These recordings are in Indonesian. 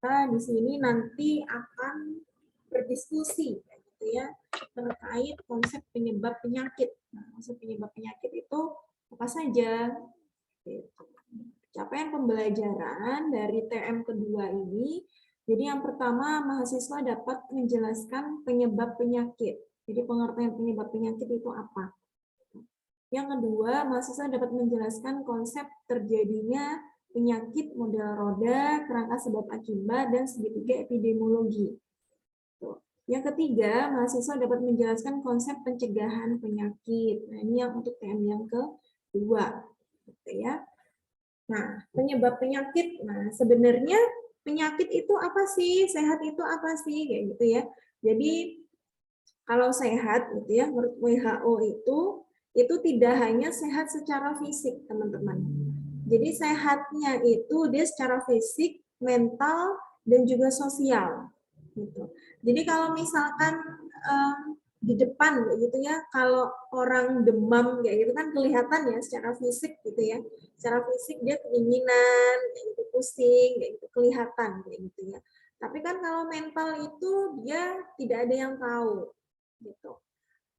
kita di sini nanti akan berdiskusi gitu ya terkait konsep penyebab penyakit. Nah, konsep penyebab penyakit itu apa saja? Gitu. Capaian pembelajaran dari TM kedua ini, jadi yang pertama mahasiswa dapat menjelaskan penyebab penyakit. Jadi pengertian penyebab penyakit itu apa? Yang kedua, mahasiswa dapat menjelaskan konsep terjadinya penyakit model roda, kerangka sebab akibat, dan segitiga epidemiologi. Yang ketiga, mahasiswa dapat menjelaskan konsep pencegahan penyakit. Nah, ini yang untuk TM yang kedua. Gitu ya. Nah, penyebab penyakit. Nah, sebenarnya penyakit itu apa sih? Sehat itu apa sih? Kayak gitu ya. Jadi, kalau sehat gitu ya, menurut WHO itu tidak hanya sehat secara fisik, teman-teman. Jadi sehatnya itu dia secara fisik, mental, dan juga sosial. Gitu. Jadi kalau misalkan di depan gitu ya, kalau orang demam kayak gitu kan kelihatan ya secara fisik gitu ya. Secara fisik dia kedinginan, kayak gitu, pusing, kayak gitu, kelihatan kayak gitu ya. Tapi kan kalau mental itu dia tidak ada yang tahu gitu.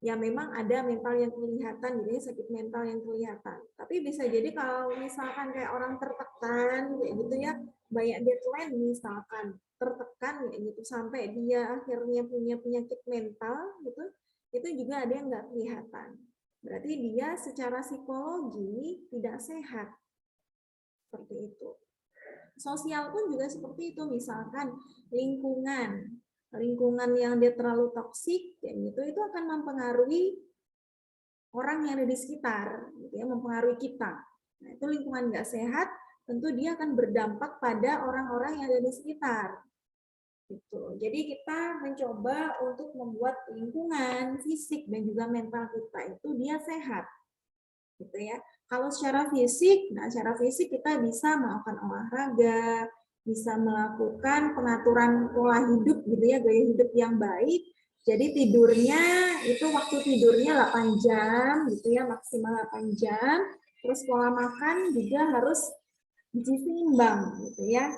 Ya memang ada mental yang kelihatan, jadi sakit mental yang kelihatan. Tapi bisa jadi kalau misalkan kayak orang tertekan kayak gitu ya, banyak deadline misalkan tertekan kayak gitu sampai dia akhirnya punya penyakit mental gitu, itu juga ada yang nggak kelihatan. Berarti dia secara psikologi tidak sehat. Seperti itu. Sosial pun juga seperti itu, misalkan lingkungan yang dia terlalu toksik kayak gitu itu akan mempengaruhi orang yang ada di sekitar gitu ya, mempengaruhi kita. Nah, itu lingkungan nggak sehat, tentu dia akan berdampak pada orang-orang yang ada di sekitar. Gitu. Jadi kita mencoba untuk membuat lingkungan fisik dan juga mental kita itu dia sehat. Gitu ya. Kalau secara fisik, nah secara fisik kita bisa melakukan olahraga, bisa melakukan pengaturan pola hidup gitu ya, gaya hidup yang baik. Jadi tidurnya itu waktu tidurnya 8 jam gitu ya, maksimal 8 jam. Terus pola makan juga harus gizi seimbang gitu ya.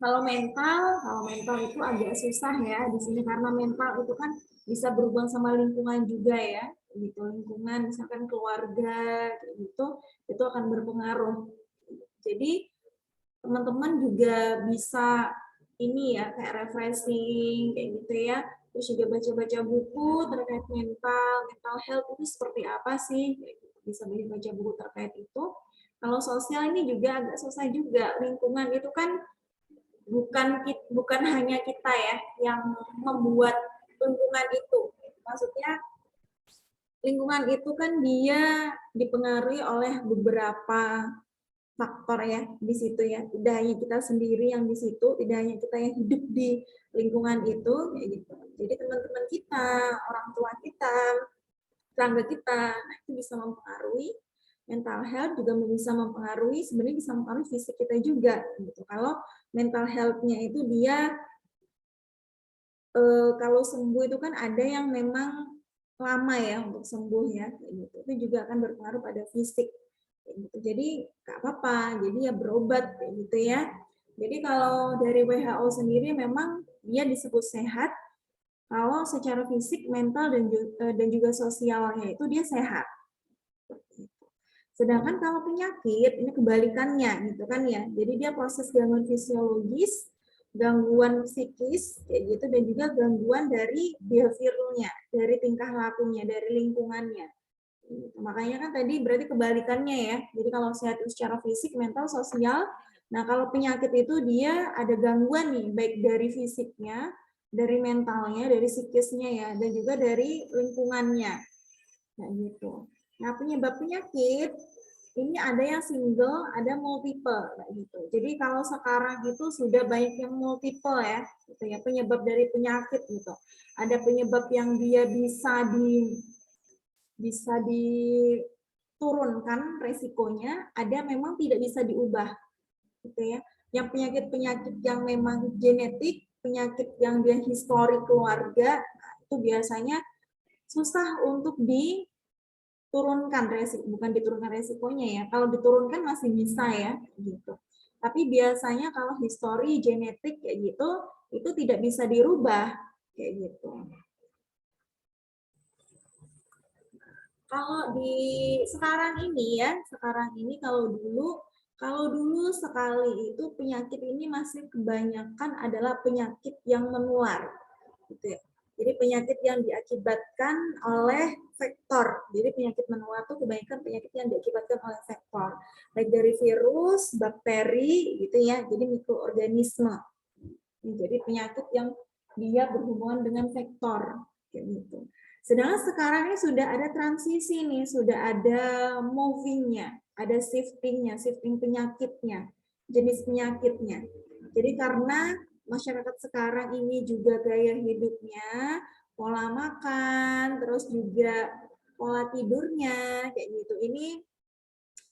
Kalau mental itu agak susah ya di sini karena mental itu kan bisa berhubungan sama lingkungan juga ya, gitu lingkungan misalkan keluarga gitu itu akan berpengaruh. Jadi teman-teman juga bisa ini ya kayak refreshing kayak gitu ya, terus juga baca-baca buku terkait mental health itu seperti apa sih, bisa baca buku terkait itu. Kalau sosial ini juga agak susah juga, lingkungan itu kan bukan hanya kita ya yang membuat lingkungan itu. Maksudnya lingkungan itu kan dia dipengaruhi oleh beberapa faktor ya di situ ya. Tidak hanya kita sendiri yang di situ, tidak hanya kita yang hidup di lingkungan itu kayak gitu. Jadi teman-teman kita, orang tua kita, tetangga kita, nah itu bisa mempengaruhi mental health, juga bisa mempengaruhi, sebenarnya bisa mempengaruhi fisik kita juga gitu. Kalau mental health-nya itu dia kalau sembuh itu kan ada yang memang lama ya untuk sembuh ya kayak gitu. Itu juga akan berpengaruh pada fisik kayak gitu. Jadi nggak apa-apa, jadi ya berobat kayak gitu ya. Jadi kalau dari WHO sendiri memang dia disebut sehat kalau secara fisik, mental dan juga sosialnya itu dia sehat. Sedangkan kalau penyakit ini kebalikannya gitu kan ya. Jadi dia proses gangguan fisiologis, gangguan psikis kayak gitu, dan juga gangguan dari behaviornya, dari tingkah lakunya, dari lingkungannya. Gitu. Makanya kan tadi berarti kebalikannya ya. Jadi kalau sehat itu secara fisik, mental, sosial. Nah kalau penyakit itu dia ada gangguan nih, baik dari fisiknya, dari mentalnya, dari psikisnya ya, dan juga dari lingkungannya. Nah gitu. Nah penyebab penyakit ini ada yang single, ada multiple, kayak gitu. Jadi kalau sekarang itu sudah banyak yang multiple ya, gitu ya, penyebab dari penyakit gitu. Ada penyebab yang dia bisa diturunkan resikonya, ada memang tidak bisa diubah, gitu ya. Yang penyakit-penyakit yang memang genetik, penyakit yang dia histori keluarga, nah, itu biasanya susah untuk diturunkan resiko, bukan diturunkan resikonya ya. Kalau diturunkan masih bisa ya, gitu. Tapi biasanya kalau histori genetik kayak gitu, itu tidak bisa dirubah kayak gitu. Kalau di sekarang ini ya, sekarang ini kalau dulu sekali itu penyakit ini masih kebanyakan adalah penyakit yang menular, gitu ya. Jadi penyakit yang diakibatkan oleh vektor. Jadi penyakit menular itu kebanyakan penyakit yang diakibatkan oleh vektor, baik dari virus, bakteri, gitu ya. Jadi mikroorganisme. Jadi penyakit yang dia berhubungan dengan vektor, kayak gitu. Sedangkan sekarang ini sudah ada transisi nih, sudah ada movingnya, ada shiftingnya, shifting penyakitnya, jenis penyakitnya. Jadi karena masyarakat sekarang ini juga gaya hidupnya, pola makan, terus juga pola tidurnya, kayak gitu. Ini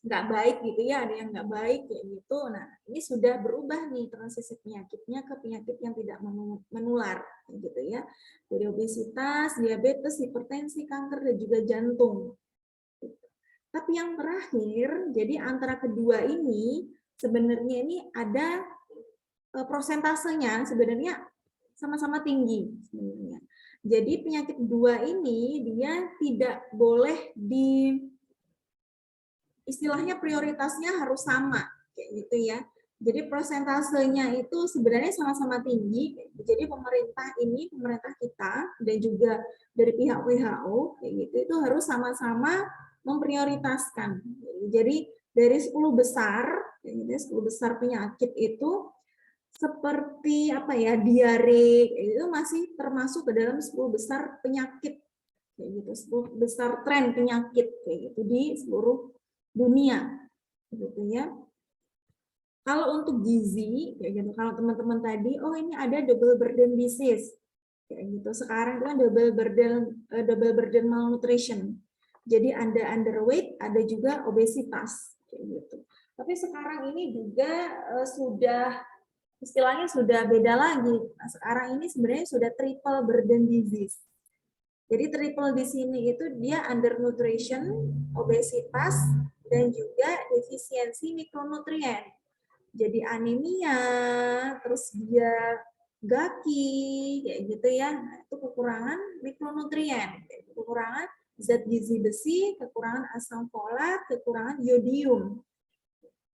nggak baik gitu ya, ada yang nggak baik kayak gitu. Nah, ini sudah berubah nih transisi penyakitnya ke penyakit yang tidak menular gitu ya. Jadi obesitas, diabetes, hipertensi, kanker dan juga jantung. Tapi yang terakhir, jadi antara kedua ini sebenarnya ini ada prosentasenya sebenarnya sama-sama tinggi sebenarnya. Jadi penyakit dua ini dia tidak boleh istilahnya prioritasnya harus sama kayak gitu ya. Jadi prosentasenya itu sebenarnya sama-sama tinggi. Jadi pemerintah kita dan juga dari pihak WHO kayak gitu itu harus sama-sama memprioritaskan. Jadi dari 10 besar, 10 besar penyakit itu seperti apa ya, diare itu masih termasuk ke dalam 10 besar penyakit kayak gitu, 10 besar tren penyakit kayak gitu di seluruh dunia gitu ya. Kalau untuk gizi kayak gitu, kalau teman-teman tadi ini ada double burden disease kayak gitu. Sekarang itu kan double burden malnutrition. Jadi ada underweight, ada juga obesitas kayak gitu. Tapi sekarang ini juga sudah istilahnya sudah beda lagi. Nah, sekarang ini sebenarnya sudah triple burden disease. Jadi triple di sini itu dia undernutrition, obesitas, dan juga defisiensi mikronutrien. Jadi anemia, terus dia gaki, kayak gitu ya. Nah, itu kekurangan mikronutrien, kekurangan zat gizi besi, kekurangan asam folat, kekurangan yodium.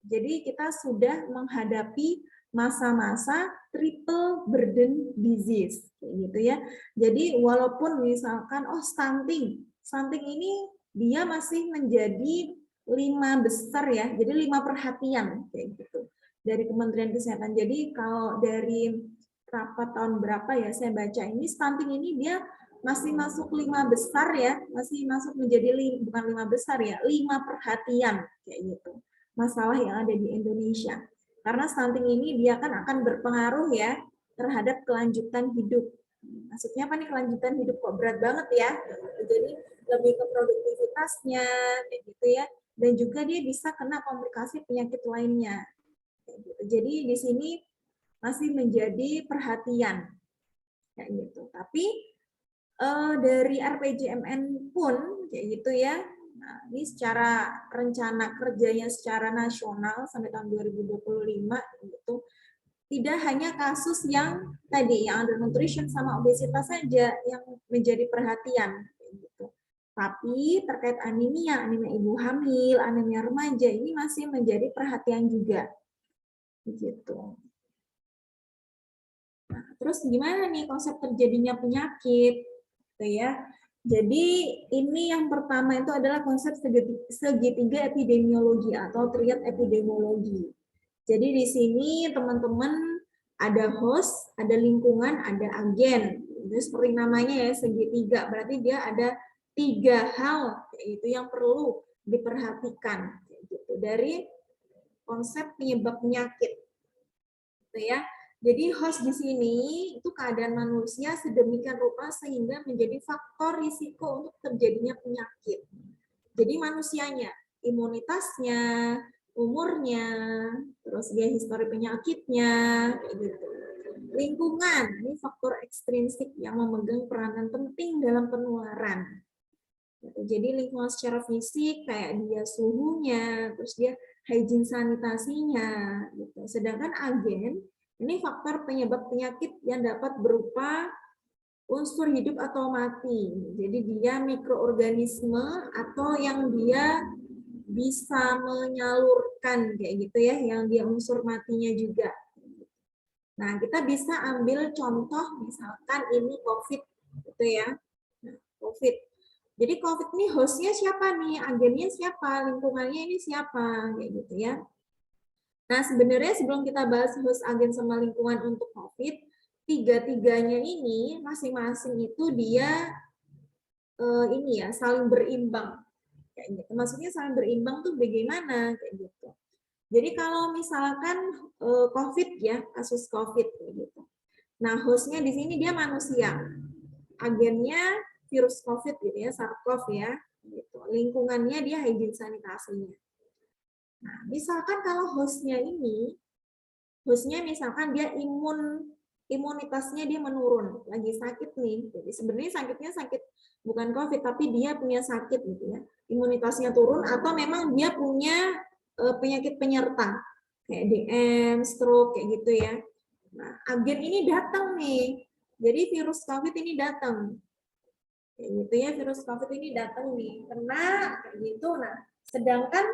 Jadi kita sudah menghadapi masa-masa triple burden disease, gitu ya. Jadi walaupun misalkan stunting ini dia masih menjadi 5 besar ya, jadi 5 perhatian kayak gitu dari Kementerian Kesehatan. Jadi kalau dari rapat tahun berapa ya saya baca ini stunting ini dia masih masuk 5 besar ya, masih masuk menjadi bukan 5 besar ya, 5 perhatian kayak gitu. Masalah yang ada di Indonesia. Karena stunting ini dia kan akan berpengaruh ya terhadap kelanjutan hidup. Maksudnya apa nih kelanjutan hidup kok berat banget ya. Jadi lebih ke produktivitasnya kayak gitu ya. Dan juga dia bisa kena komplikasi penyakit lainnya. Jadi di sini masih menjadi perhatian kayak gitu. Tapi dari RPJMN pun kayak gitu ya. Nah, ini secara rencana kerjanya secara nasional sampai tahun 2025 gitu. Tidak hanya kasus yang tadi yang undernutrition sama obesitas saja yang menjadi perhatian gitu. Tapi terkait anemia ibu hamil, anemia remaja ini masih menjadi perhatian juga. Begitu. Nah, terus gimana nih konsep terjadinya penyakit? Gitu ya. Jadi ini yang pertama itu adalah konsep segitiga epidemiologi atau triad epidemiologi. Jadi di sini teman-teman ada host, ada lingkungan, ada agen. Itu seperti namanya ya segitiga. Berarti dia ada 3 hal yaitu yang perlu diperhatikan gitu dari konsep penyebab penyakit. Gitu ya. Jadi host di sini itu keadaan manusia sedemikian rupa sehingga menjadi faktor risiko untuk terjadinya penyakit. Jadi manusianya, imunitasnya, umurnya, terus dia histori penyakitnya, kayak gitu. Lingkungan, ini faktor ekstrinsik yang memegang peranan penting dalam penularan. Jadi lingkungan secara fisik kayak dia suhunya, terus dia hygiene sanitasinya gitu. Sedangkan agen ini faktor penyebab penyakit yang dapat berupa unsur hidup atau mati. Jadi dia mikroorganisme atau yang dia bisa menyalurkan kayak gitu ya, yang dia unsur matinya juga. Nah, kita bisa ambil contoh misalkan ini COVID gitu ya. Nah, COVID. Jadi COVID ini hostnya siapa nih? Agennya siapa? Lingkungannya ini siapa? Kayak gitu ya. Nah, sebenarnya sebelum kita bahas host, agen, sama lingkungan untuk COVID, tiga-tiganya ini masing-masing itu dia ini ya saling berimbang. Kayak gitu. Maksudnya saling berimbang tuh bagaimana? Kayak gitu. Jadi kalau misalkan COVID ya, kasus COVID kayak gitu. Nah, hostnya di sini dia manusia. Agennya virus COVID gitu ya, SARS-CoV ya. Gitu. Lingkungannya dia hygiene sanitasinya. Nah, misalkan kalau hostnya misalkan dia imunitasnya dia menurun, lagi sakit nih. Jadi sebenarnya sakitnya sakit bukan COVID, tapi dia punya sakit gitu ya. Imunitasnya turun atau memang dia punya penyakit penyerta kayak DM, stroke kayak gitu ya. Nah, agen ini datang nih. Jadi virus COVID ini datang. Kayak gitu ya, virus COVID ini datang nih. Kena kayak gitu. Nah, sedangkan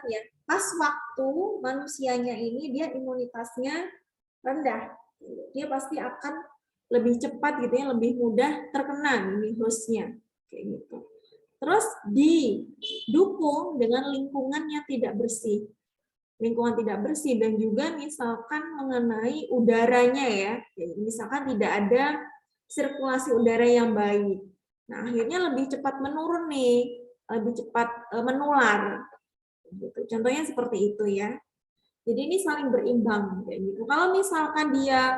ya, pas waktu manusianya ini dia imunitasnya rendah. Dia pasti akan lebih cepat gitu ya, lebih mudah terkena ini hostnya. Kayak gitu. Terus didukung dengan lingkungan yang tidak bersih. Lingkungan tidak bersih dan juga misalkan mengenai udaranya ya. Misalkan tidak ada sirkulasi udara yang baik. Nah, akhirnya lebih cepat menurun nih, lebih cepat menular. Gitu. Contohnya seperti itu ya. Jadi ini saling berimbang kayak gitu. Kalau misalkan dia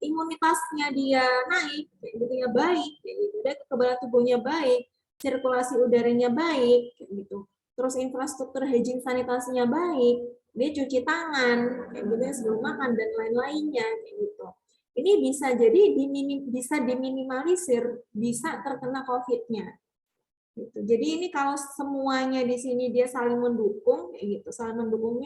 imunitasnya dia naik, kayak gitu ya baik, kayak gitu. Dan kekebalan tubuhnya baik, sirkulasi udaranya baik, kayak gitu. Terus infrastruktur hygiene sanitasinya baik, dia cuci tangan, kayak gitu ya sebelum makan dan lain-lainnya, kayak gitu. Ini bisa jadi bisa diminimalisir, bisa terkena COVID-nya. Gitu. Jadi ini kalau semuanya di sini dia saling mendukung, kayak gitu, saling mendukung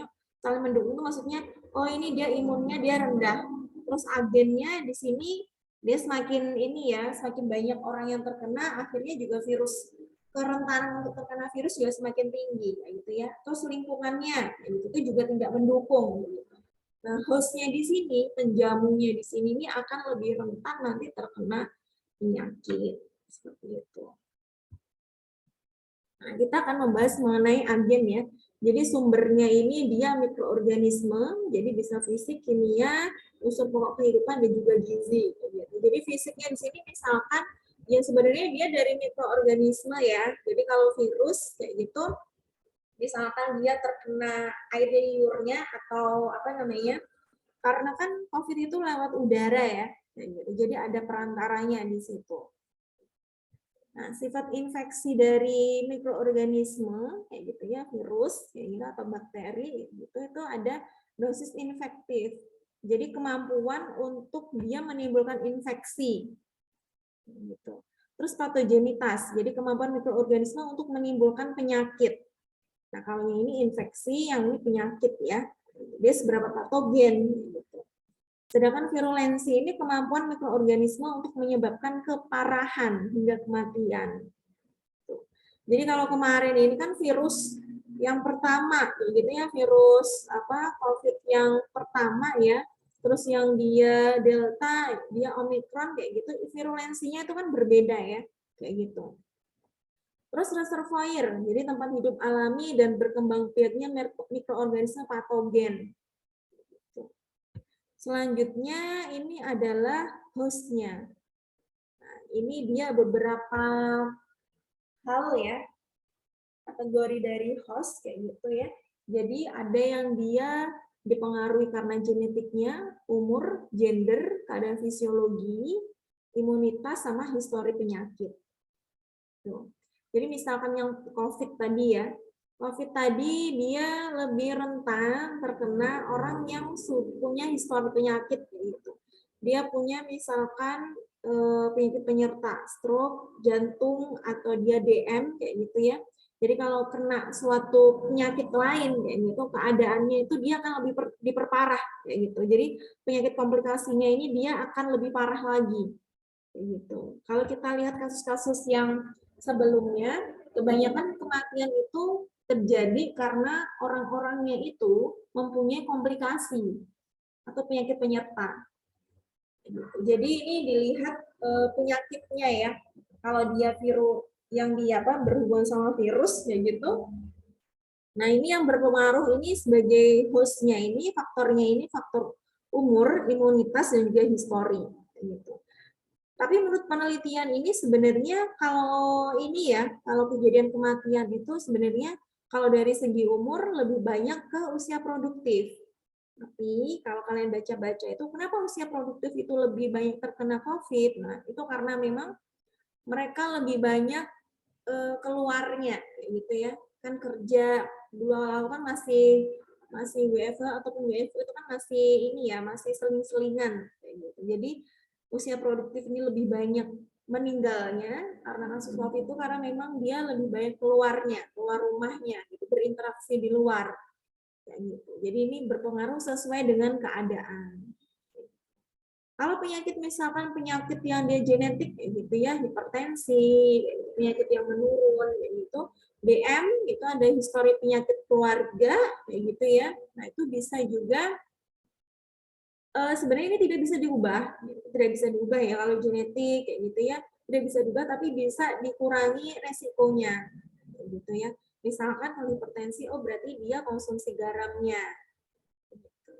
itu maksudnya, oh ini dia imunnya dia rendah, terus agennya di sini dia semakin ini ya, semakin banyak orang yang terkena, akhirnya juga virus kerentanan untuk terkena virus juga semakin tinggi, kayak gitu ya. Terus lingkungannya, kayak gitu, itu juga tidak mendukung. Gitu. Nah, hostnya di sini, penjamunya di sini ini akan lebih rentan nanti terkena penyakit seperti itu. Nah, kita akan membahas mengenai agen ya. Jadi sumbernya ini dia mikroorganisme, jadi bisa fisik, kimia, unsur pokok kehidupan dan juga gizi. Jadi fisiknya di sini misalkan yang sebenarnya dia dari mikroorganisme ya. Jadi kalau virus kayak gitu, misalkan dia terkena air liurnya atau apa namanya, karena kan COVID itu lewat udara ya. Jadi ada perantaranya di situ. Nah, sifat infeksi dari mikroorganisme kayak gitu ya, virus kayak gitu atau bakteri gitu itu ada dosis infektif. Jadi kemampuan untuk dia menimbulkan infeksi. Gitu. Terus patogenitas, jadi kemampuan mikroorganisme untuk menimbulkan penyakit. Nah, kalau yang ini infeksi, yang ini penyakit ya. Dia seberapa patogen gitu. Sedangkan virulensi ini kemampuan mikroorganisme untuk menyebabkan keparahan hingga kematian. Jadi kalau kemarin ini kan virus yang pertama, gitu ya, virus COVID yang pertama ya, terus yang dia Delta, dia Omicron kayak gitu, virulensinya itu kan berbeda ya, kayak gitu. Terus reservoir, jadi tempat hidup alami dan berkembang biaknya mikroorganisme patogen. Selanjutnya ini adalah hostnya. Nah, ini dia beberapa hal ya, kategori dari host kayak gitu ya. Jadi ada yang dia dipengaruhi karena genetiknya, umur, gender, keadaan fisiologi, imunitas, sama histori penyakit. Tuh. Jadi misalkan yang COVID tadi ya, COVID tadi dia lebih rentan terkena orang yang punya histori penyakit gitu. Dia punya misalkan penyakit penyerta, stroke, jantung, atau dia DM kayak gitu ya. Jadi kalau kena suatu penyakit lain kayak gitu, keadaannya itu dia akan lebih diperparah kayak gitu. Jadi penyakit komplikasinya ini dia akan lebih parah lagi kayak gitu. Kalau kita lihat kasus-kasus yang sebelumnya, kebanyakan kematian itu terjadi karena orang-orangnya itu mempunyai komplikasi atau penyakit penyerta. Jadi ini dilihat penyakitnya ya. Kalau dia virus yang dia berhubungan sama virus ya gitu. Nah ini yang berpengaruh ini sebagai hostnya ini faktornya ini faktor umur, imunitas dan juga histori gitu. Tapi menurut penelitian ini sebenarnya kalau ini ya, kalau kejadian kematian itu sebenarnya kalau dari segi umur lebih banyak ke usia produktif. Tapi kalau kalian baca-baca itu kenapa usia produktif itu lebih banyak terkena COVID? Nah, itu karena memang mereka lebih banyak keluarnya gitu ya. Kan kerja dulu awal kan masih WFH ataupun WFO itu kan masih ini ya, masih seling-selingan kayak gitu. Jadi usia produktif ini lebih banyak meninggalnya karena kasus COVID itu karena memang dia lebih banyak keluarnya, keluar rumahnya gitu, berinteraksi di luar. Kayak gitu. Jadi ini berpengaruh sesuai dengan keadaan. Kalau penyakit misalkan penyakit yang dia genetik kayak gitu ya, hipertensi, penyakit yang menurun kayak gitu, DM itu ada histori penyakit keluarga kayak gitu ya. Nah, itu bisa juga sebenarnya ini tidak bisa diubah, tidak bisa diubah ya kalau genetik kayak gitu ya, tidak bisa diubah tapi bisa dikurangi resikonya kayak gitu ya. Misalkan kalau hipertensi, oh berarti dia konsumsi garamnya.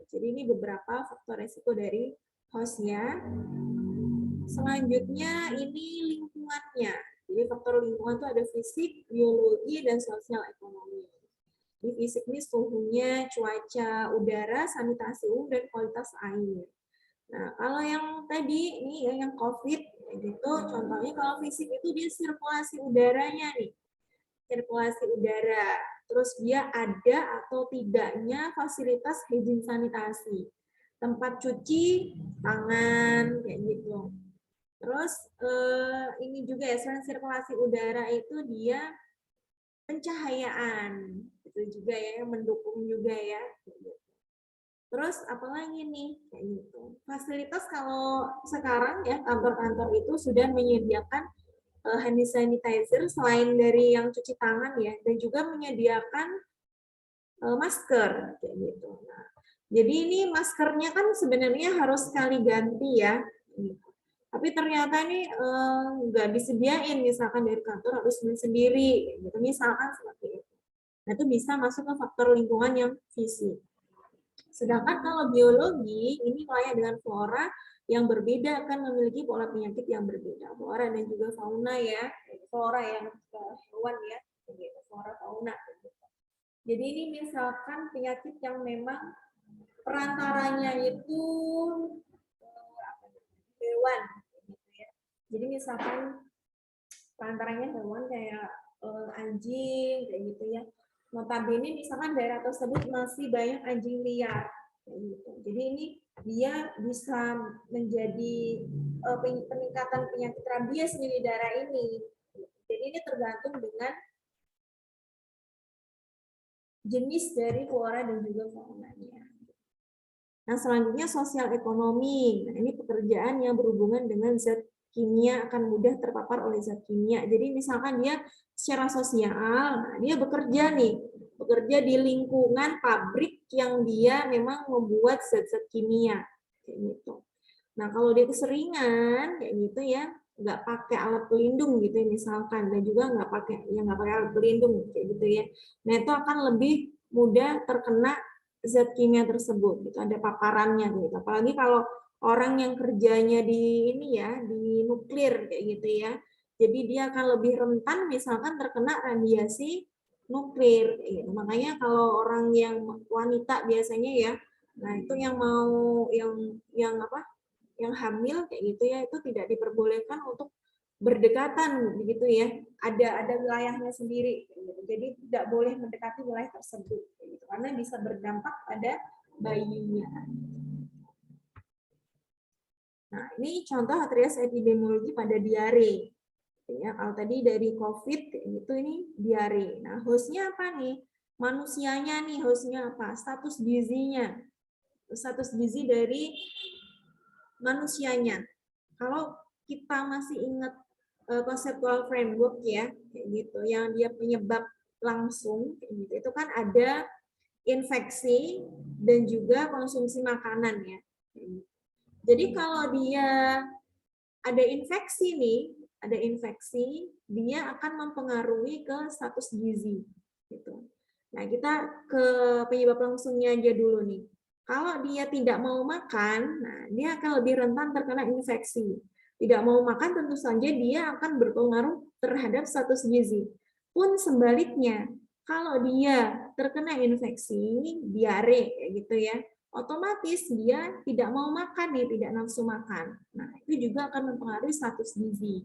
Jadi ini beberapa faktor resiko dari hostnya. Selanjutnya ini lingkungannya. Jadi faktor lingkungan itu ada fisik, biologi, dan sosial ekonomi. Di fisik ini suhunya, cuaca udara, sanitasi umum, dan kualitas air. Nah, kalau yang tadi ini yang COVID gitu, contohnya kalau fisik itu dia sirkulasi udaranya nih. Sirkulasi udara. Terus dia ada atau tidaknya fasilitas hygiene sanitasi. Tempat cuci tangan kayak gitu. Terus ini juga ya, selain sirkulasi udara itu dia pencahayaan. Itu juga ya, mendukung juga ya. Terus apalagi nih kayak gitu. Fasilitas kalau sekarang ya kantor-kantor itu sudah menyediakan hand sanitizer selain dari yang cuci tangan ya, dan juga menyediakan masker kayak gitu. Nah, jadi ini maskernya kan sebenarnya harus sekali ganti ya. Gitu. Tapi ternyata ini nggak disediain, misalkan dari kantor harus beli sendiri, gitu. Misalkan seperti itu. Nah, itu bisa masuk ke faktor lingkungan yang fisik. Sedangkan kalau biologi, ini wilayah dengan flora yang berbeda akan memiliki pola penyakit yang berbeda. Flora dan juga fauna ya, flora yang hewan ya, flora fauna. Jadi ini misalkan penyakit yang memang perantaranya itu hewan. Jadi misalkan perantaranya hewan kayak anjing, kayak gitu ya. Notabene misalkan daerah tersebut masih banyak anjing liar. Gitu. Jadi ini dia bisa menjadi peningkatan penyakit rabies di daerah ini. Jadi ini tergantung dengan jenis dari flora dan juga faunanya. Nah, selanjutnya sosial ekonomi. Nah, ini pekerjaan yang berhubungan dengan zat kimia akan mudah terpapar oleh zat kimia. Jadi misalkan dia secara sosial, nah dia bekerja nih, bekerja di lingkungan pabrik yang dia memang membuat zat-zat kimia kayak gitu. Nah, kalau dia keseringan kayak gitu ya, nggak pakai alat pelindung gitu ya misalkan, dan juga nggak pakai alat pelindung kayak gitu ya. Nah, itu akan lebih mudah terkena zat kimia tersebut gitu, ada paparannya gitu. Apalagi kalau orang yang kerjanya di ini ya, di nuklir kayak gitu ya. Jadi dia akan lebih rentan misalkan terkena radiasi nuklir kayak gitu. Makanya kalau orang yang wanita biasanya ya, nah itu yang mau yang apa? Yang hamil kayak gitu ya, itu tidak diperbolehkan untuk berdekatan begitu ya, ada wilayahnya sendiri gitu. Jadi tidak boleh mendekati wilayah tersebut gitu, karena bisa berdampak pada bayinya. Nah, ini contoh trias epidemiologi pada diare. Ya, kalau tadi dari COVID itu ini diare. Nah, hostnya apa nih? Manusianya nih, hostnya apa? Status gizinya. Status gizi dari manusianya. Kalau kita masih ingat conceptual framework ya, kayak gitu, yang dia penyebab langsung, kayak gitu, itu kan ada infeksi dan juga konsumsi makanan ya. Jadi kalau dia ada infeksi nih, ada infeksi, dia akan mempengaruhi ke status gizi. Gitu. Nah, kita ke penyebab langsungnya aja dulu nih. Kalau dia tidak mau makan, nah dia akan lebih rentan terkena infeksi. Tidak mau makan tentu saja dia akan berpengaruh terhadap status gizi. Pun sebaliknya, kalau dia terkena infeksi, diare kayak gitu ya, otomatis dia tidak mau makan nih, tidak nafsu makan. Nah, itu juga akan mempengaruhi status gizi.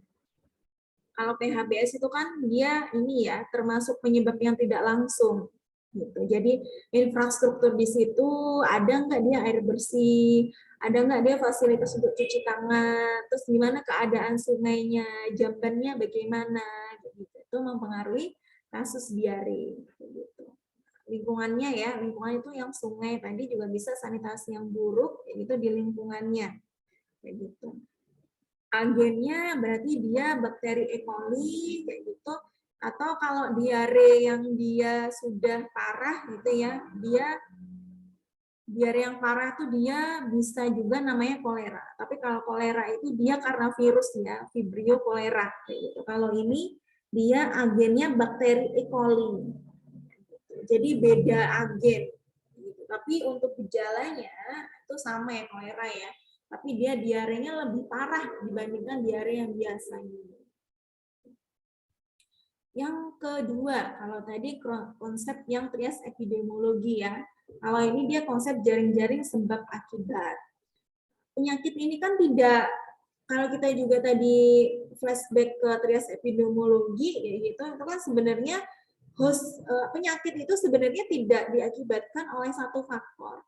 Kalau PHBS itu kan dia ini ya, termasuk penyebab yang tidak langsung. Gitu. Jadi infrastruktur di situ ada nggak dia air bersih, ada nggak dia fasilitas untuk cuci tangan, terus gimana keadaan sungainya, jambannya bagaimana, gitu. Itu mempengaruhi kasus diare. Gitu. Lingkungannya ya, lingkungan itu yang sungai tadi juga bisa sanitasi yang buruk, itu di lingkungannya. Kayak gitu. Agennya berarti dia bakteri E. coli kayak gitu, atau kalau diare yang dia sudah parah gitu ya, dia diare yang parah tuh dia bisa juga namanya kolera. Tapi kalau kolera itu dia karena virus ya, Vibrio kolera kayak gitu. Kalau ini dia agennya bakteri E. coli. Jadi beda agen. Tapi untuk gejalanya itu sama ya kolera ya. Tapi dia diarenya lebih parah dibandingkan diare yang biasa. Yang kedua, kalau tadi konsep yang trias epidemiologi ya. Kalau ini dia konsep jaring-jaring sebab akibat. Penyakit ini kan tidak, kalau kita juga tadi flashback ke trias epidemiologi gitu, itu kan sebenarnya penyakit itu sebenarnya tidak diakibatkan oleh satu faktor.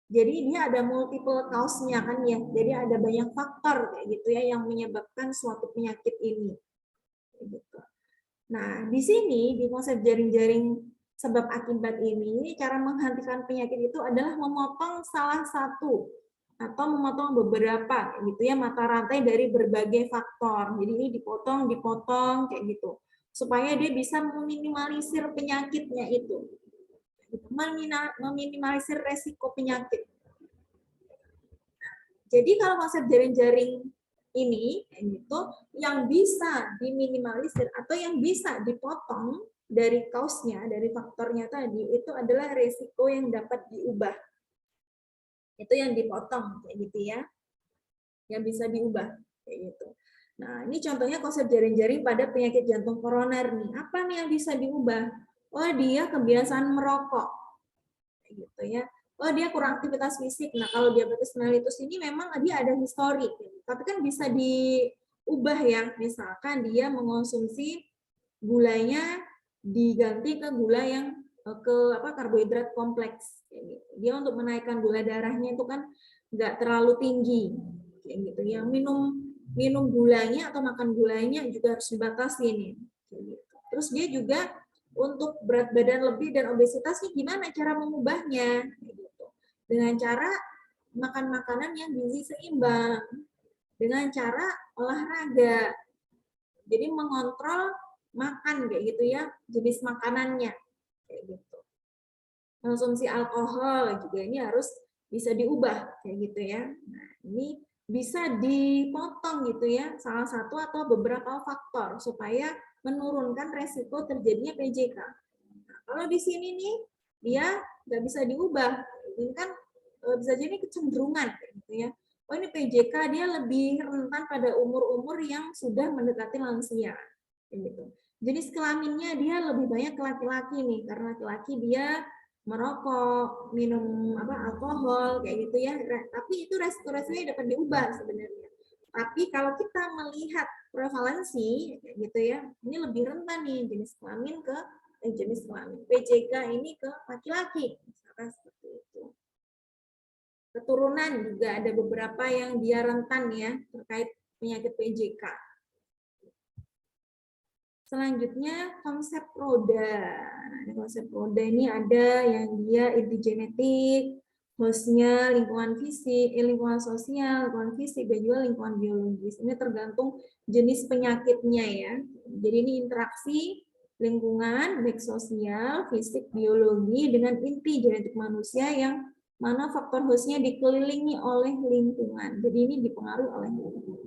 Jadi dia ada multiple cause-nya kan ya. Jadi ada banyak faktor kayak gitu ya yang menyebabkan suatu penyakit ini. Gitu. Nah, di sini di konsep jaring-jaring sebab akibat ini cara menghentikan penyakit itu adalah memotong salah satu atau memotong beberapa gitu ya mata rantai dari berbagai faktor. Jadi ini dipotong kayak gitu supaya dia bisa meminimalisir penyakitnya itu. Meminimalisir resiko penyakit. Jadi kalau konsep jaring-jaring ini itu yang bisa diminimalisir atau yang bisa dipotong dari kausnya, dari faktornya tadi itu adalah resiko yang dapat diubah. Itu yang dipotong kayak gitu ya. Yang bisa diubah kayak gitu. Nah, ini contohnya konsep jaring-jaring pada penyakit jantung koroner nih. Apa nih yang bisa diubah? Oh, dia kebiasaan merokok. Kayak gitu ya. Oh, dia kurang aktivitas fisik. Nah, kalau diabetes mellitus ini memang dia ada histori, tapi kan bisa diubah ya. Misalkan dia mengonsumsi gulanya diganti ke gula yang karbohidrat kompleks. Dia untuk menaikkan gula darahnya itu kan nggak terlalu tinggi, kayak gitu. Yang minum gulanya atau makan gulanya juga harus dibatasi nih. Terus dia juga untuk berat badan lebih dan obesitas nih gimana cara mengubahnya? Dengan cara makan makanan yang gizi seimbang, dengan cara olahraga. Jadi mengontrol makan kayak gitu ya, jenis makanannya kayak gitu. Konsumsi alkohol juga ini harus bisa diubah kayak gitu ya. Nah, ini bisa dipotong gitu ya, salah satu atau beberapa faktor supaya menurunkan resiko terjadinya PJK. Nah, kalau di sini nih dia nggak bisa diubah, ini kan bisa jadi kecenderungan gitu ya. Oh ini PJK dia lebih rentan pada umur-umur yang sudah mendekati lansia, gitu. Jenis kelaminnya dia lebih banyak ke laki-laki nih, karena laki-laki dia merokok, minum alkohol kayak gitu ya. Tapi itu resiko-resikonya dapat diubah sebenarnya. Tapi kalau kita melihat prevalensi gitu ya, ini lebih rentan nih jenis kelamin ke jenis kelamin. PJK ini ke laki-laki, misalkan seperti itu. Keturunan juga ada beberapa yang dia rentan ya terkait penyakit PJK. Selanjutnya konsep roda. Nah, konsep roda ini ada yang dia inti genetik, hostnya lingkungan fisik, lingkungan sosial, lingkungan fisik, dan juga lingkungan biologis. Ini tergantung jenis penyakitnya ya. Jadi ini interaksi lingkungan, baik sosial, fisik, biologi, dengan inti genetik manusia yang mana faktor hostnya dikelilingi oleh lingkungan. Jadi ini dipengaruhi oleh lingkungan.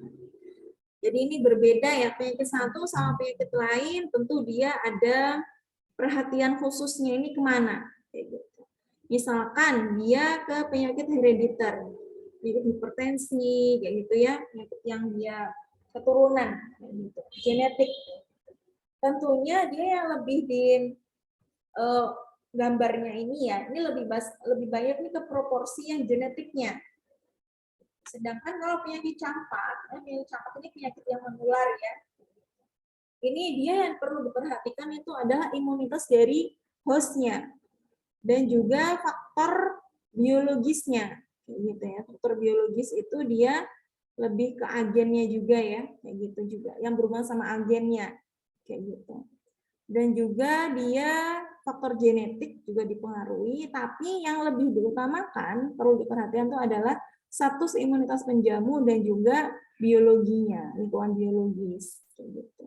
Jadi ini berbeda ya, penyakit satu sama penyakit lain, tentu dia ada perhatian khususnya ini kemana. Kayak gitu. Misalkan dia ke penyakit herediter, penyakit hipertensi, kayak gitu ya, penyakit yang dia keturunan, kayak gitu, genetik. Tentunya dia yang lebih di gambarnya ini ya, ini lebih banyak nih ke proporsi yang genetiknya. Sedangkan kalau penyakit campak ini penyakit yang menular ya. Ini dia yang perlu diperhatikan itu adalah imunitas dari hostnya dan juga faktor biologisnya, gitu ya. Faktor biologis itu dia lebih ke agennya juga ya, kayak gitu juga. Yang berhubungan sama agennya, kayak gitu. Dan juga dia faktor genetik juga dipengaruhi, tapi yang lebih diutamakan perlu diperhatikan itu adalah status imunitas penjamu dan juga biologinya, lingkungan biologis, kayak gitu.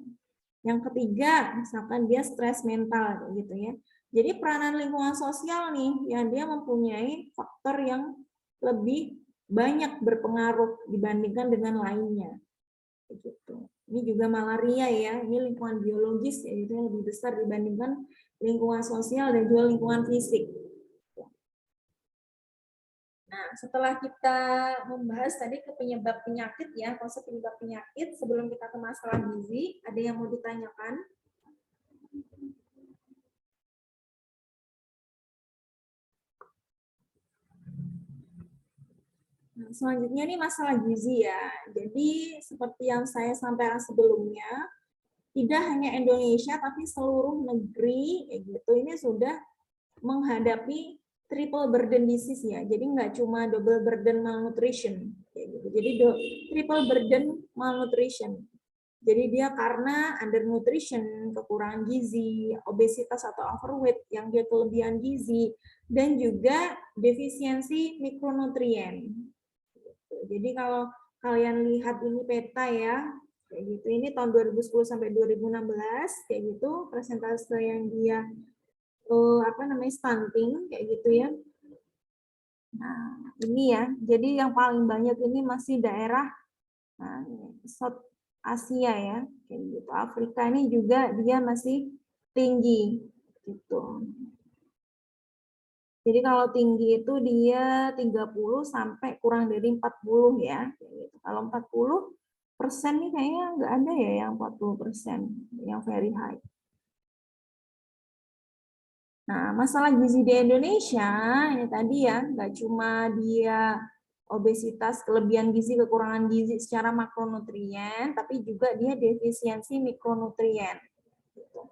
Yang ketiga, misalkan dia stres mental, gitu ya. Jadi peranan lingkungan sosial nih, yang dia mempunyai faktor yang lebih banyak berpengaruh dibandingkan dengan lainnya. Gitu. Ini juga malaria ya, ini lingkungan biologis ya, itu yang lebih besar dibandingkan lingkungan sosial dan juga lingkungan fisik. Nah, setelah kita membahas tadi ke penyebab penyakit ya, konsep penyebab penyakit, sebelum kita ke masalah gizi, ada yang mau ditanyakan? Nah, selanjutnya nih masalah gizi ya. Jadi seperti yang saya sampaikan sebelumnya, tidak hanya Indonesia tapi seluruh negeri gitu ini sudah menghadapi triple burden disease ya. Jadi nggak cuma double burden malnutrition kayak gitu. Jadi triple burden malnutrition. Jadi dia karena undernutrition, kekurangan gizi, obesitas atau overweight yang dia kelebihan gizi, dan juga defisiensi mikronutrien. Jadi kalau kalian lihat ini peta ya, kayak gitu. Ini tahun 2010 sampai 2016 kayak gitu, persentase yang dia stunting kayak gitu ya. Nah, ini ya. Jadi yang paling banyak ini masih daerah South Asia ya, kayak gitu. Afrika ini juga dia masih tinggi gitu. Jadi kalau tinggi itu dia 30 sampai kurang dari 40 ya. Gitu. Kalau 40% nih kayaknya nggak ada ya yang 40% yang very high. Nah, masalah gizi di Indonesia ini tadi ya, nggak cuma dia obesitas, kelebihan gizi, kekurangan gizi secara makronutrien, tapi juga dia defisiensi mikronutrien.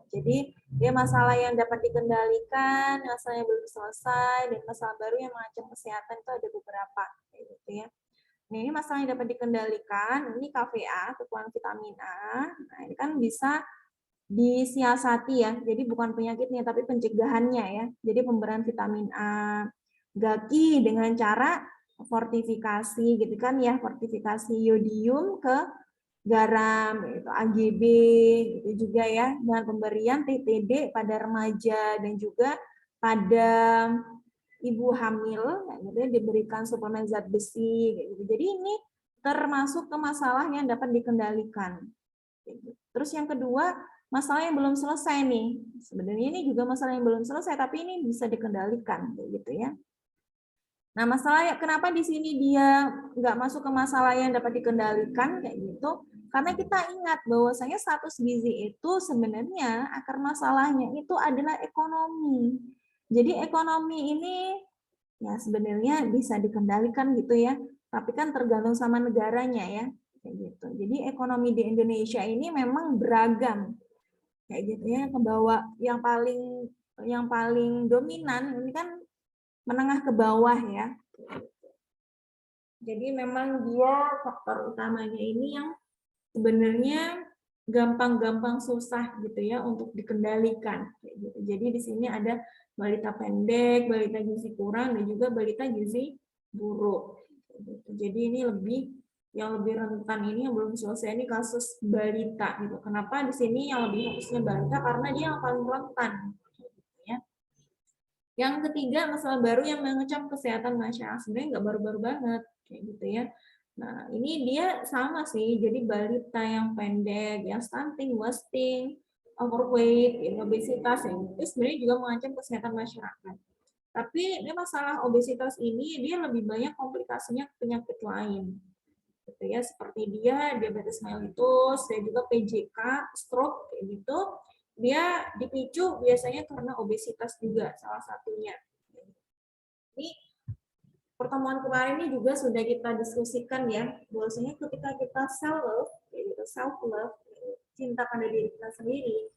Jadi dia masalah yang dapat dikendalikan, masalah yang belum selesai, dan masalah baru yang mengancam kesehatan itu ada beberapa, gitu ya. Nah, ini masalah yang dapat dikendalikan, ini KVA, kekurangan vitamin A. Nah, ini kan bisa disiasati ya, jadi bukan penyakitnya, tapi pencegahannya ya. Jadi pemberian vitamin A, GAKI dengan cara fortifikasi, gitu kan ya, fortifikasi yodium ke garam, yaitu AGB, itu juga ya, dengan pemberian TTD pada remaja dan juga pada ibu hamil, gitu ya, diberikan suplemen zat besi, gitu. Jadi ini termasuk ke masalah yang dapat dikendalikan. Terus yang kedua, masalah yang belum selesai nih. Sebenarnya ini juga masalah yang belum selesai, tapi ini bisa dikendalikan, gitu ya. Nah, masalah kenapa di sini dia nggak masuk ke masalah yang dapat dikendalikan kayak gitu? Karena kita ingat bahwasanya status gizi itu sebenarnya akar masalahnya itu adalah ekonomi. Jadi ekonomi ini ya sebenarnya bisa dikendalikan gitu ya, tapi kan tergantung sama negaranya ya, kayak gitu. Jadi ekonomi di Indonesia ini memang beragam, kayak gitu ya. Ke bawah yang paling dominan ini kan menengah ke bawah ya. Jadi memang dia faktor utamanya ini yang sebenarnya gampang-gampang susah gitu ya untuk dikendalikan. Gitu. Jadi di sini ada balita pendek, balita gizi kurang, dan juga balita gizi buruk. Gitu. Jadi ini yang lebih rentan ini yang belum selesai ini kasus balita. Gitu. Kenapa di sini yang lebih fokusnya balita? Karena dia yang paling rentan. Gitu ya. Yang ketiga, masalah baru yang mengecam kesehatan masyarakat. Sebenarnya nggak baru-baru banget, kayak gitu ya. Nah, ini dia sama sih, jadi balita yang pendek, yang stunting, wasting, overweight, obesitas, itu sebenarnya juga mengancam kesehatan masyarakat. Tapi ini masalah obesitas ini, dia lebih banyak komplikasinya ke penyakit lain. Gitu ya, seperti dia diabetes mellitus, dan juga PJK, stroke, kayak gitu. Dia dipicu biasanya karena obesitas juga salah satunya. Ini pertemuan kemarin ini juga sudah kita diskusikan ya, bahwasanya ketika kita self love, cinta pada diri kita sendiri,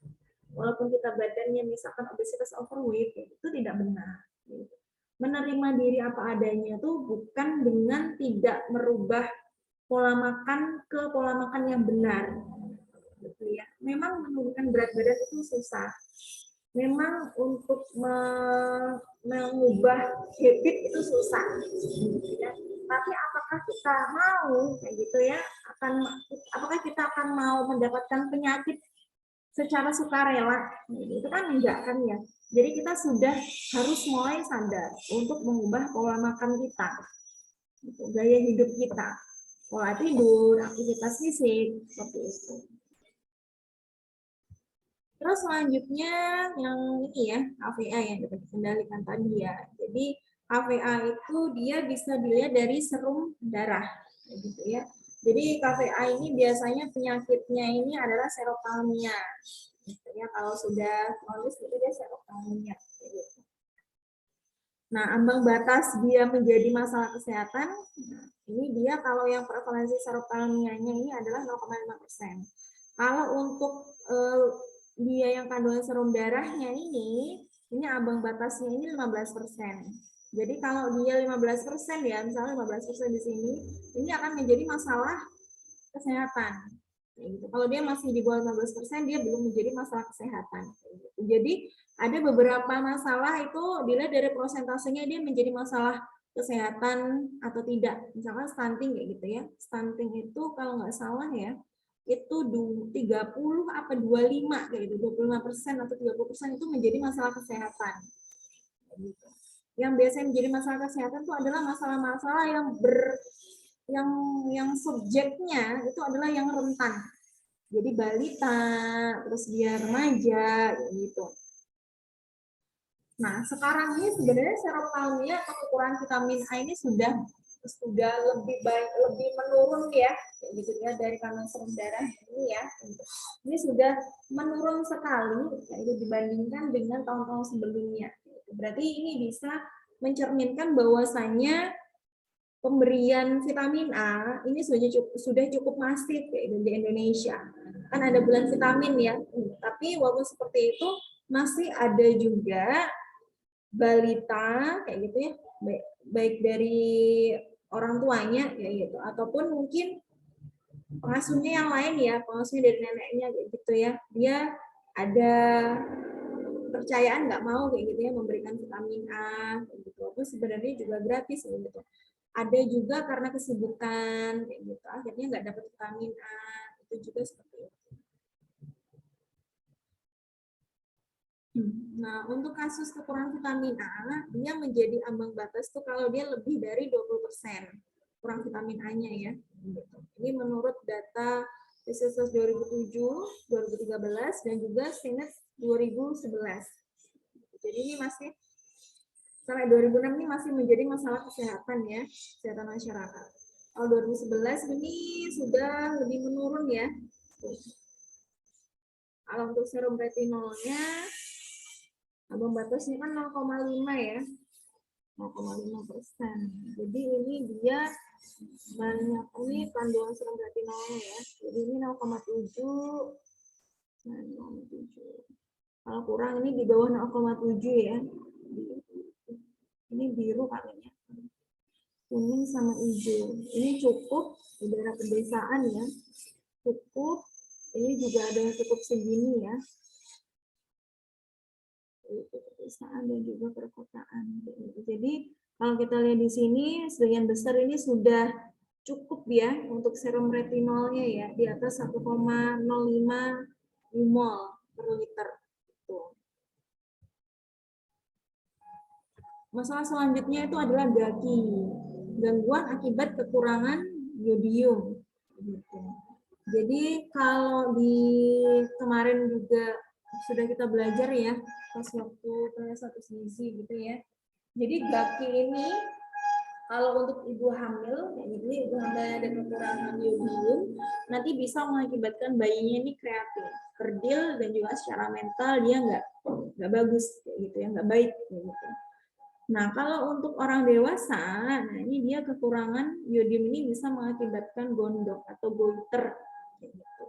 walaupun kita badannya misalkan obesitas overweight, itu tidak benar. Menerima diri apa adanya itu bukan dengan tidak merubah pola makan ke pola makan yang benar. Gitu ya. Memang menurunkan berat badan itu susah. Memang untuk mengubah habit itu susah. Gitu ya. Tapi apakah kita mau kayak gitu ya? Apakah kita akan mau mendapatkan penyakit secara sukarela? Itu kan enggak kan ya. Jadi kita sudah harus mulai sadar untuk mengubah pola makan kita, gaya hidup kita, pola tidur, aktivitas fisik, seperti itu. Terus selanjutnya yang ini ya, KVA yang dapat dikendalikan tadi ya. Jadi KVA itu dia bisa dilihat dari serum darah, gitu ya. Jadi KVA ini biasanya penyakitnya ini adalah serotalmia. Gitu ya, kalau sudah kronis itu dia serotalmia. Gitu. Nah, ambang batas dia menjadi masalah kesehatan, ini dia kalau yang prevalensi serotalmianya ini adalah 0,5%. Kalau untuk dia yang kandungan serum darahnya ini ambang batasnya ini 15%. Jadi kalau dia 15% ya, misalnya 15% di sini, ini akan menjadi masalah kesehatan. Gitu. Kalau dia masih di bawah 15%, dia belum menjadi masalah kesehatan. Gitu. Jadi ada beberapa masalah itu dilihat dari prosentasenya dia menjadi masalah kesehatan atau tidak. Misalkan stunting kayak gitu ya. Stunting itu kalau nggak salah ya, itu 30 apa 25 kayak gitu, 25% atau 30% itu menjadi masalah kesehatan. Gitu. Yang biasanya menjadi masalah kesehatan itu adalah masalah-masalah yang subjeknya itu adalah yang rentan. Jadi balita, terus dia remaja, gitu. Nah, sekarang ini sebenarnya serotalmia atau kekurangan vitamin A ini sudah lebih menurun ya, gitu ya, dari kandungan serum darah ini ya. Ini sudah menurun sekali, yaitu dibandingkan dengan tahun-tahun sebelumnya. Berarti ini bisa mencerminkan bahwasannya pemberian vitamin A ini sudah cukup masif ya, di Indonesia. Kan ada bulan vitamin ya, tapi walaupun seperti itu masih ada juga balita kayak gitu ya, baik dari orang tuanya ya gitu, ataupun mungkin pengasuhnya yang lain ya, pengasuhnya dari neneknya kayak gitu ya, dia ada kepercayaan nggak mau kayak gitu ya memberikan vitamin A kayak gitu. Terus sebenarnya juga gratis gitu. Ada juga karena kesibukan kayak gitu, akhirnya nggak dapat vitamin A, itu juga seperti itu. Nah, untuk kasus kekurangan vitamin A, dia menjadi ambang batas tuh kalau dia lebih dari 20% kurang vitamin A-nya ya. Ini menurut data Riset 2007, 2013, dan juga SINET 2011. Jadi ini masih sampai 2006 ini masih menjadi masalah kesehatan ya, kesehatan masyarakat. Kalau 2011 ini sudah lebih menurun ya. Kalau untuk serum retinolnya, ambang batasnya kan 0,5 ya, 0,5%. Jadi ini dia banyak ini kandungan serum retinolnya ya. Jadi ini 0,7. Kalau kurang ini di bawah 0,7 ya. Ini biru kalinya. Kuning sama hijau. Ini cukup di daerah pedesaan ya. Cukup Ini juga ada yang cukup segini ya. Itu pedesaan dan juga perkotaan. Jadi kalau kita lihat di sini, sebagian besar ini sudah cukup ya untuk serum retinolnya ya, di atas 1,05 mmol per liter. Masalah selanjutnya itu adalah GAKI, gangguan akibat kekurangan yodium. Jadi kalau di kemarin juga sudah kita belajar ya, pas waktu status gizi gitu ya. Jadi GAKI ini kalau untuk ibu hamil, jadi ibu hamil ada kekurangan yodium, nanti bisa mengakibatkan bayinya ini kreatif, kerdil, dan juga secara mental dia nggak bagus, gitu ya, nggak baik, gitu. Nah, kalau untuk orang dewasa, nah ini dia kekurangan yodium ini bisa mengakibatkan gondok atau goiter. Gitu.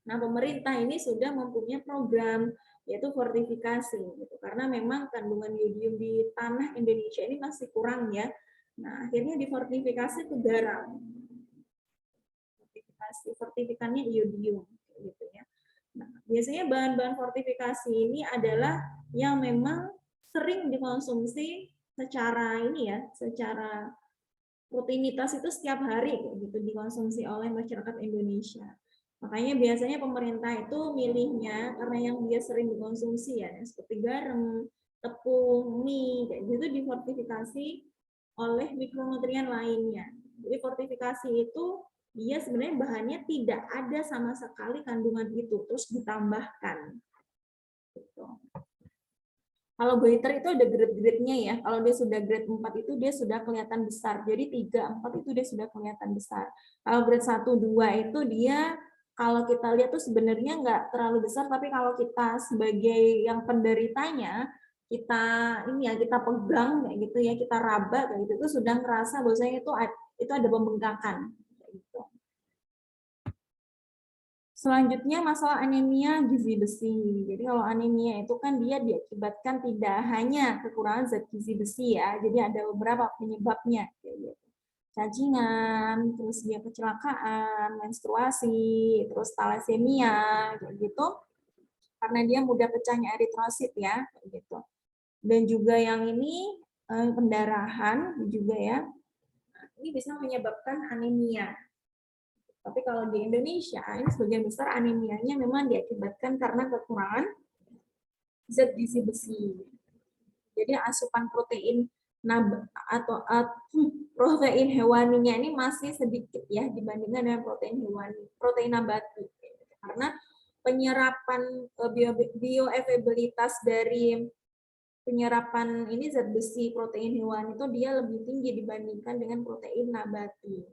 Nah, pemerintah ini sudah mempunyai program yaitu fortifikasi, gitu. Karena memang kandungan yodium di tanah Indonesia ini masih kurang ya. Nah, akhirnya difortifikasi ke garam. Fortifikannya iodium, gitu ya. Nah, biasanya bahan-bahan fortifikasi ini adalah yang memang sering dikonsumsi secara ini ya, secara rutinitas itu setiap hari gitu dikonsumsi oleh masyarakat Indonesia. Makanya biasanya pemerintah itu milihnya karena yang dia sering dikonsumsi ya, seperti garam, tepung, mie, kayak gitu difortifikasi oleh mikronutrien lainnya. Jadi fortifikasi itu dia sebenarnya bahannya tidak ada sama sekali kandungan itu, terus ditambahkan. Gitu. Kalau goiter itu ada grade-grade-nya ya. Kalau dia sudah grade 4 itu dia sudah kelihatan besar. Jadi 3, 4 itu dia sudah kelihatan besar. Kalau grade 1, 2 itu dia kalau kita lihat tuh sebenarnya nggak terlalu besar, tapi kalau kita sebagai yang penderitanya, kita ini ya kita pegang kayak gitu ya, kita raba kayak gitu itu sudah ngerasa bahwasanya itu ada pembengkakan kayak gitu. Selanjutnya masalah anemia gizi besi. Jadi kalau anemia itu kan dia diakibatkan tidak hanya kekurangan zat gizi besi ya, jadi ada beberapa penyebabnya. Cacingan, terus dia kecelakaan, menstruasi, terus talasemia, kayak gitu. Karena dia mudah pecahnya eritrosit ya, kayak gitu. Dan juga yang ini pendarahan juga ya, ini bisa menyebabkan anemia. Tapi kalau di Indonesia, ini sebagian besar anemianya memang diakibatkan karena kekurangan zat gizi besi. Jadi asupan protein atau protein hewaninya ini masih sedikit ya dibandingkan dengan protein hewani, protein nabati. Karena penyerapan bioavailabilitas dari penyerapan ini zat besi protein hewani itu dia lebih tinggi dibandingkan dengan protein nabati.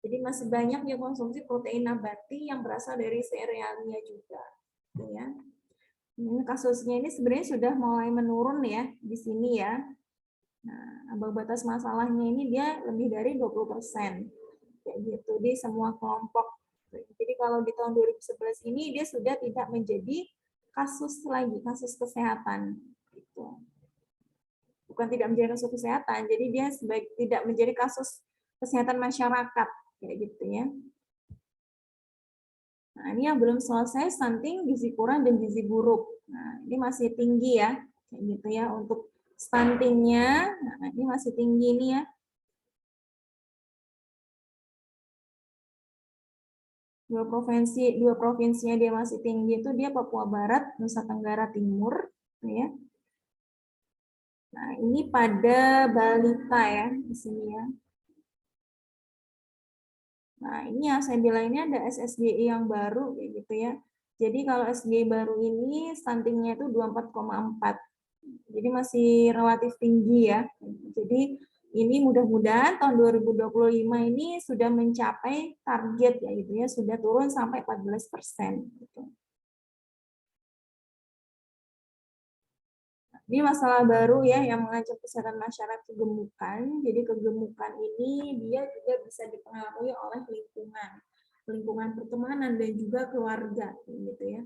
Jadi masih banyak yang konsumsi protein nabati yang berasal dari serealnya juga. Ya. Ini kasusnya ini sebenarnya sudah mulai menurun ya di sini ya. Nah, ambang batas masalahnya ini dia lebih dari 20%. Kayak gitu di semua kelompok. Jadi kalau di tahun 2011 ini dia sudah tidak menjadi kasus lagi, kasus kesehatan. Gitu. Bukan tidak menjadi kasus kesehatan, jadi dia tidak menjadi kasus kesehatan masyarakat. Kayak gitu ya. Nah, ini yang belum selesai stunting, gizi kurang, dan gizi buruk. Nah, ini masih tinggi ya. Kayak gitu ya. Untuk stuntingnya, nah, ini masih tinggi nih ya. Dua provinsinya dia masih tinggi itu dia Papua Barat, Nusa Tenggara Timur. Ya. Nah, ini pada balita ya, di sini ya. Nah, ini yang saya bilang ini ada SSDI yang baru kayak gitu ya. Jadi kalau SSDI baru ini stuntingnya itu 24,4. Jadi masih relatif tinggi ya. Jadi ini mudah-mudahan tahun 2025 ini sudah mencapai target ya gitu ya, sudah turun sampai 14% gitu. Ini masalah baru ya yang mengancam kesehatan masyarakat kegemukan. Jadi kegemukan ini dia juga bisa dipengaruhi oleh lingkungan pertemanan dan juga keluarga gitu ya.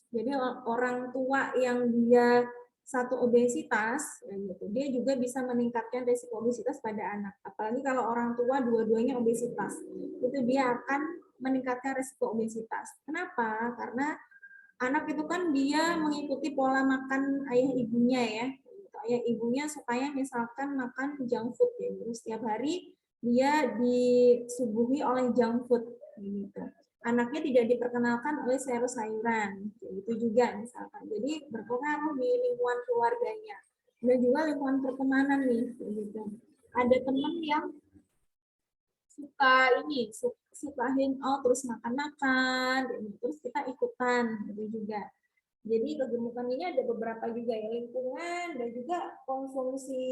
Jadi orang tua yang dia satu obesitas gitu, dia juga bisa meningkatkan risiko obesitas pada anak. Apalagi kalau orang tua dua-duanya obesitas, itu dia akan meningkatkan risiko obesitas. Kenapa? Karena anak itu kan dia mengikuti pola makan ayah ibunya ya. Ayah ibunya supaya misalkan makan junk food ya. Jadi setiap hari dia disuguhi oleh junk food gitu. Anaknya tidak diperkenalkan oleh sayur-sayuran, itu juga misalkan. Jadi berpengaruh di lingkungan keluarganya dan juga lingkungan pertemanan nih, gitu. Ada teman yang suka hangout terus makan-makan, terus kita ikutan, gitu juga. Jadi kegemukan ini ada beberapa juga ya, lingkungan dan juga konsumsi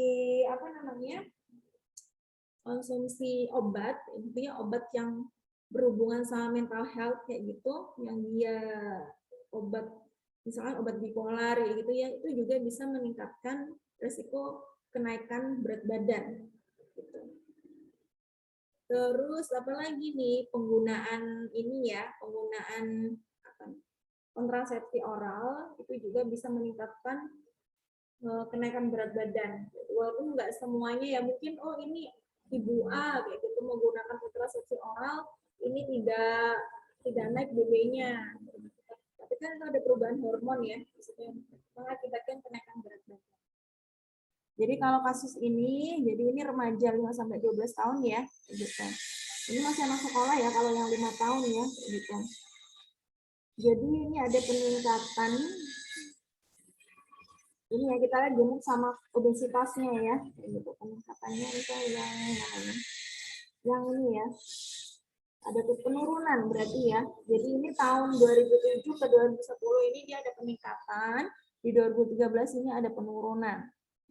obat, intinya obat yang berhubungan sama mental health kayak gitu, yang dia obat misalnya obat bipolar ya gitu ya, itu juga bisa meningkatkan resiko kenaikan berat badan gitu. Terus apa lagi nih, penggunaan kontrasepsi oral itu juga bisa meningkatkan kenaikan berat badan. Walaupun nggak semuanya ya, mungkin ini ibu A kayak gitu menggunakan kontrasepsi oral ini tidak naik BB-nya. Tapi kan itu ada perubahan hormon ya, maksudnya mengakibatkan kenaikan berat badan. Jadi kalau kasus ini, jadi ini remaja 5 sampai 12 tahun ya, gitu. Ini masih anak sekolah ya kalau yang 5 tahun ya, gitu. Jadi ini ada peningkatan ini ya, kita lihat gemuk sama obesitasnya ya, gitu. Peningkatannya itu yang ini ya, ada penurunan berarti ya. Jadi ini tahun 2007 ke 2010 ini dia ada peningkatan, di 2013 ini ada penurunan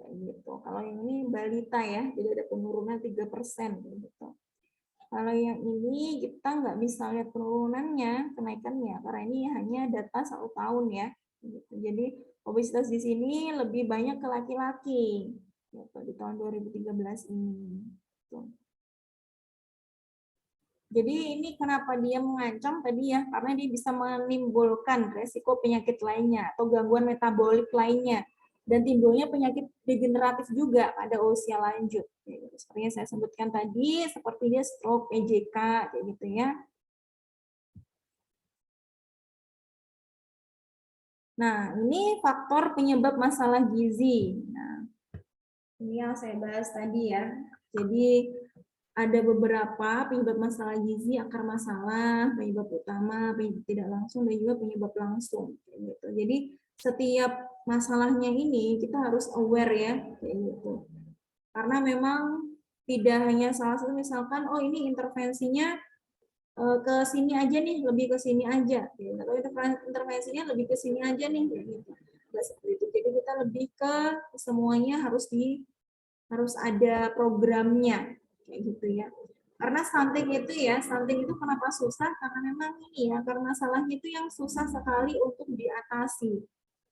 kayak gitu. Kalau yang ini balita ya, jadi ada penurunan 3% gitu. Kalau yang ini kita nggak bisa lihat penurunannya, kenaikannya, karena ini hanya data 1 tahun ya. Gitu. Jadi obesitas di sini lebih banyak ke laki-laki gitu, di tahun 2013 ini. Gitu. Jadi ini kenapa dia mengancam tadi ya, karena dia bisa menimbulkan resiko penyakit lainnya atau gangguan metabolik lainnya. Dan timbulnya penyakit degeneratif juga pada usia lanjut. Seperti yang saya sebutkan tadi, seperti dia stroke, PJK, kayak gitu ya. Nah, ini faktor penyebab masalah gizi. Nah, ini yang saya bahas tadi ya. Jadi ada beberapa penyebab masalah gizi, akar masalah, penyebab utama, penyebab tidak langsung, dan juga penyebab langsung. Gitu. Jadi setiap masalahnya ini kita harus aware ya, kayak gitu. Karena memang tidak hanya salah satu, misalkan ini intervensinya ke sini aja nih, lebih ke sini aja. Atau intervensinya lebih ke sini aja nih, gitu. Nggak seperti itu. Jadi kita lebih ke semuanya harus ada programnya, kayak gitu ya. Karena stunting itu kenapa susah? Karena memang ini ya, karena masalahnya itu yang susah sekali untuk diatasi.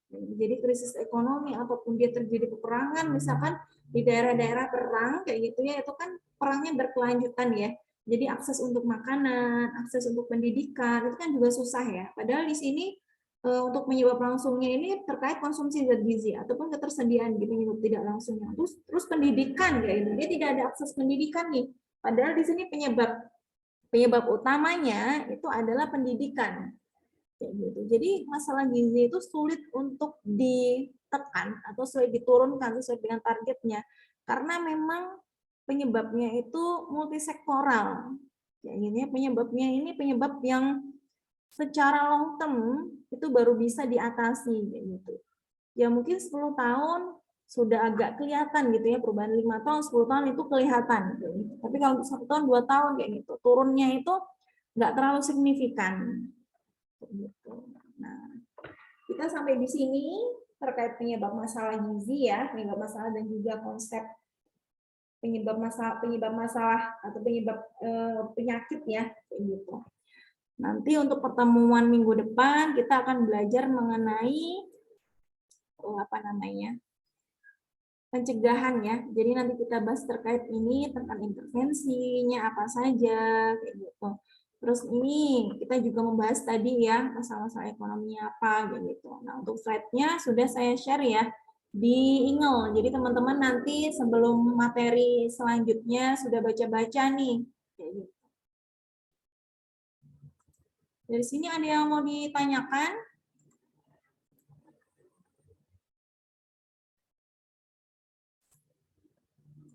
Jadi krisis ekonomi ataupun dia terjadi peperangan, misalkan di daerah-daerah perang kayak gitu ya, itu kan perangnya berkelanjutan ya. Jadi akses untuk makanan, akses untuk pendidikan itu kan juga susah ya. Padahal di sini untuk penyebab langsungnya ini terkait konsumsi zat gizi ataupun ketersediaan di penyebab tidak langsungnya. Terus pendidikan kayak gitu, dia tidak ada akses pendidikan nih. Padahal di sini penyebab utamanya itu adalah pendidikan. Kayak gitu. Jadi masalah gizi itu sulit untuk ditekan atau sulit diturunkan sesuai dengan targetnya karena memang penyebabnya itu multisektoral. Kayak gini, penyebabnya ini penyebab yang secara long term itu baru bisa diatasi kayak gitu. Ya mungkin 10 tahun sudah agak kelihatan gitu ya, perubahan 5 tahun, 10 tahun itu kelihatan gitu. Tapi kalau 1 tahun, 2 tahun kayak gitu, turunnya itu nggak terlalu signifikan. Gitu. Nah, kita sampai di sini terkait penyebab masalah gizi ya, penyebab masalah dan juga konsep penyebab masalah atau penyebab penyakit ya, kayak gitu. Nanti untuk pertemuan minggu depan kita akan belajar mengenai pencegahan ya. Jadi nanti kita bahas terkait ini tentang intervensinya apa saja, kayak gitu. Terus ini kita juga membahas tadi ya masalah-masalah ekonominya apa gitu. Nah untuk slide-nya sudah saya share ya di email. Jadi teman-teman nanti sebelum materi selanjutnya sudah baca-baca nih. Kayak gitu. Dari sini ada yang mau ditanyakan?